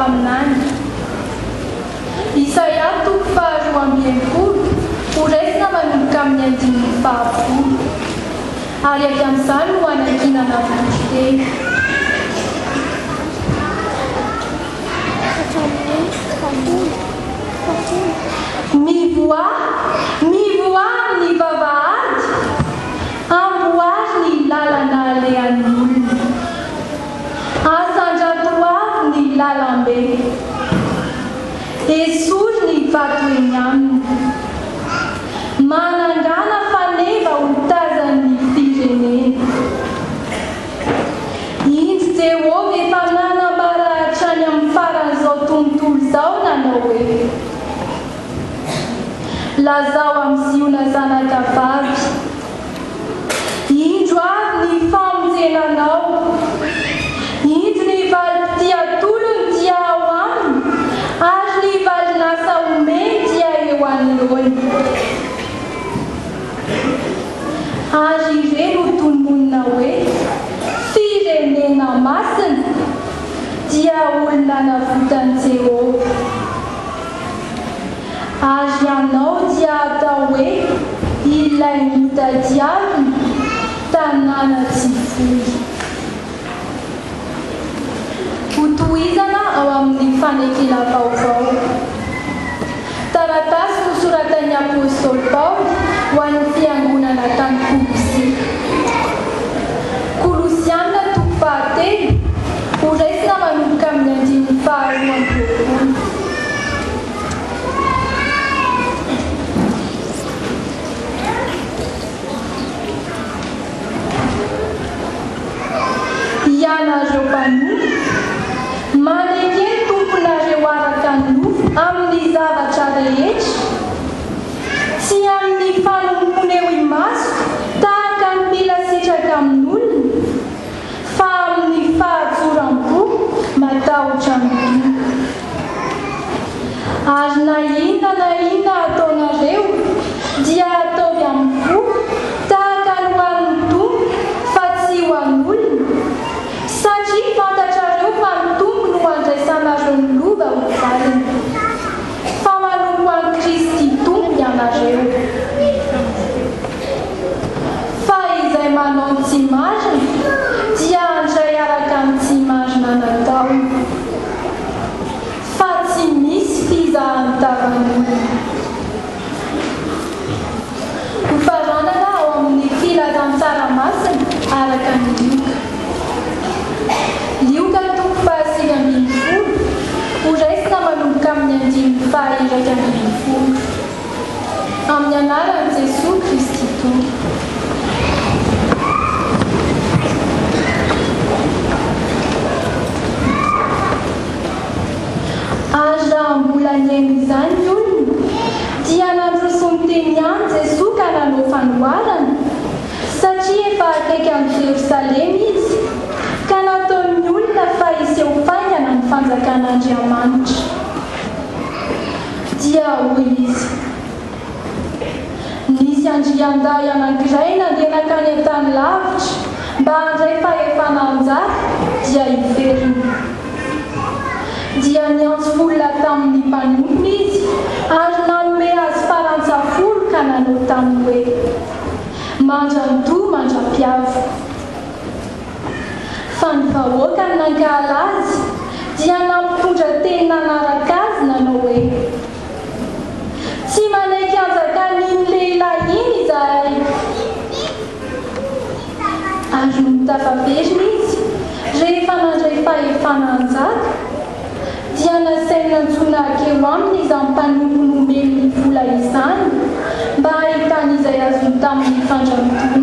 taminany. Isaia 4:12 ho raisina manomboka amin'ny 5:10. Ary avy amin'izany no anakinana votroteny. Mivoa ny vavahady, amboary ny lalana alehan'olona. Asandratoavy ny lalambe, esory ny vato eny aminy. Manangana faneva ho tazan'ny firenena. Indry Jehovah efa nanambara hatrany amin'ny faran'izao tontolo izao nanao hoe: lazao amin'ny Siona zanakavavy, indro avy ny famonjenanao, indro ny valim-pitia tolony dia ao aminy, ary ny valinasa omeny dia eo anoloany. Ary ireny ho tononona hoe firenena masina dia olona navotan'i Jehovah. Ary ianao dia atao hoe ilay notadiavina tanàna tsy voy. Ho tohizana ao amin'ny fanekena vaovao. Taratasy nosoratan'ny apôstôly Paoly ho an'ny fiangonana tany Kolosia. Kolosianina 3:3 ho raisina manomboka amin'ny 5:20. Ianareo mpanohy, manekeny tomponareo araka ny nofo amin'ny zavatra rehetra, tsy amin'ny fanompony eo imaso tahaka ny mila sitraka amin'olona, fa amin'ny fahatsoram-po matahotra amin'ny. Ary na inona ataonareo dia ataovy amin'ny fo tahaka ny ho an'ny tompo fa tsy ho an'olona, satria fantatrareo fa ny tompo no andraisanareo ny lova ho valiny, fa manompo an'i Kristy tompo ianareo. Fa izay manao ny tsy marina dia handray araka ny tsy marina natao, fa tsy misy fizahan-tavan'olona. Mifaranana ao amin'ny filazan-tsaramasina araka ny Lioka 5:20 ho raisina manomboka amin'ny 5:20. Amin'ny anaran'i Jesosy Kristy Tompo. Ary raha mbola niaino izany ny olona, dia nandroso ny teny ihany Jesosy ka nanao fanoharana, satria efa akaiky amin'ny Jerosalema izy, ka nataon'ny olona fa hiseho faingana ny fanjakan'Andriamanitra. Dia hoy izy: nisy andrian-dahy anankiray nandeha nakany an-tany lavitra mba handray fahefananjara, dia hiveriny. Dia niantso olona tamin'ny mpanompony izy, ary nanome azy farantsafolo ka nanao taminy hoe: mandran-doha mandram-piavo. Fa ny vahoaka ny nankala azy dia nampitondra teny nanaraka azy nanao hoe: tsy manaiky anjakan'iny lehilahy iny izahay. Ary nitafaverina izy rehefa nandray fahefananjara, dia nasainy nantsona akeo aminy izany mpanompony omeny ny vola izany mba ahitany izay azony tamin'ny fandramtony.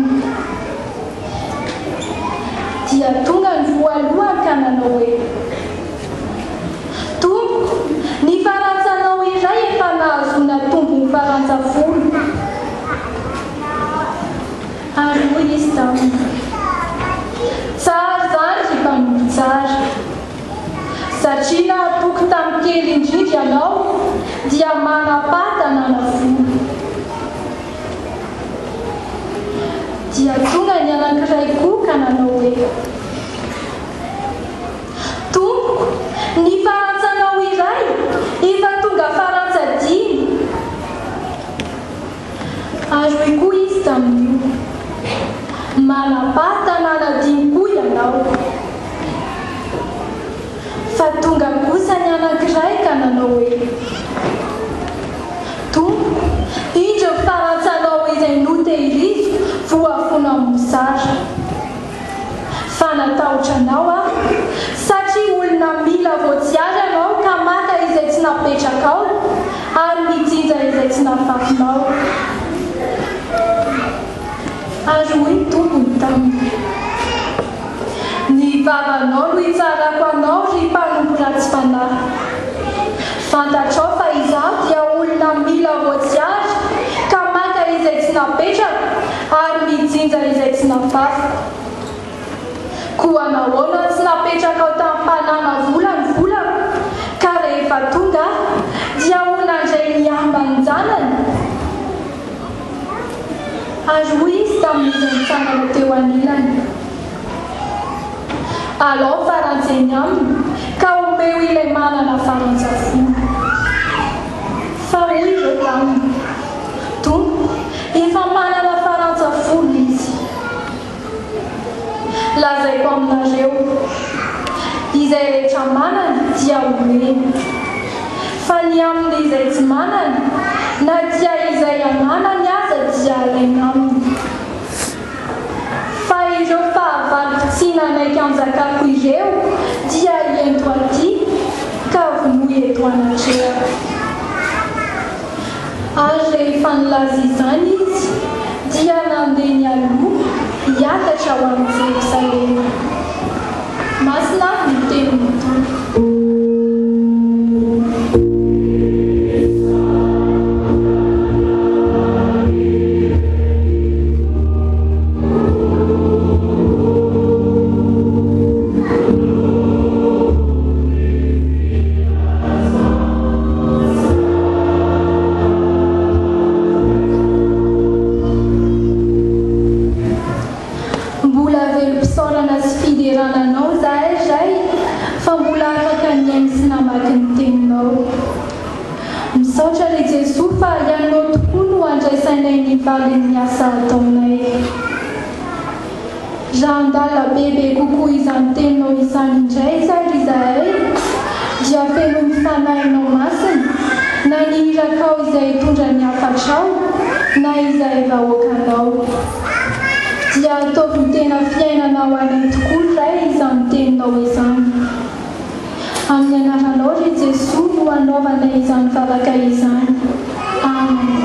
Dia tonga ny voalohany ka nanao hoe: tompo, ny farantsanao iray efa nahazona tombony farantsafolo. Ary hoy izy taminy: tsara zany ry mpanompo tsara, satria nahatoky tamin'ny kely indrindra ianao dia manapata nanafolo. Dia tonga ny anankiray koa ka nanao hoe: tompo, ny farantsanao Azo egoista amin'io. Manapata manadinko ianao. Fa tonga kosa ny anankiray ka nanao hoe indro farantsanao izay notehirizo voafona mosara. Fa natahotra anao satria olona mila voatsiary anao ka maka izay tsy napetraka ao ary mijinja izay tsy nafafinao. Azo hoe tombony taminy. Ny vavanao no hitsarako anao ry mpanompo ratsy fanahy. Fantatrao fa izaho dia olona mila voatsiary ka maka izay tsy napetraka ary mijinja izay tsy nafafiko. Koa nahoana tsy napetraka ao tamin'ny mpanana vola ny volako ka rehefa tonga dia onandray miambany janany. Azo ho izy tamin'izy nitsanana teo anilany. Alao farantseny aminy ka omeo ilay manana farantsafolo. Fa hoy ireo taminy, efa manana farantsafolo izy. Lazaiko aminareo, izay rehetra manana dia omeny. Fa ny aminy izay tsy manana na dia izay ananany aza dia alaina aminy. Fa ireo fahavaloka tsy nanaiky anjakako ireo dia iento aty ka vonoy eto anatrehako. Ary rehefa nilaza izany izy dia nandeha ny aloha hiakatra ho amin'ny Jerosalema. Masina ny tenin'ny Tompo. Misaotra ry Jesosy fa ianao tokoa no andraisainay ny valin'ny asa ataonay. Raha andala bebe kokoa izany teninao izany indray sary izahay dia feno mifanahinao masina na ny hirakao izay hitondra ny hafatrao na izay vahoakanao. Dia ataovy ny tena fiainanao anay tokoa ray izany teninao izany. Amin'ny anaranao ry Jesosy no anaovanay izany vavaka izany. Amen.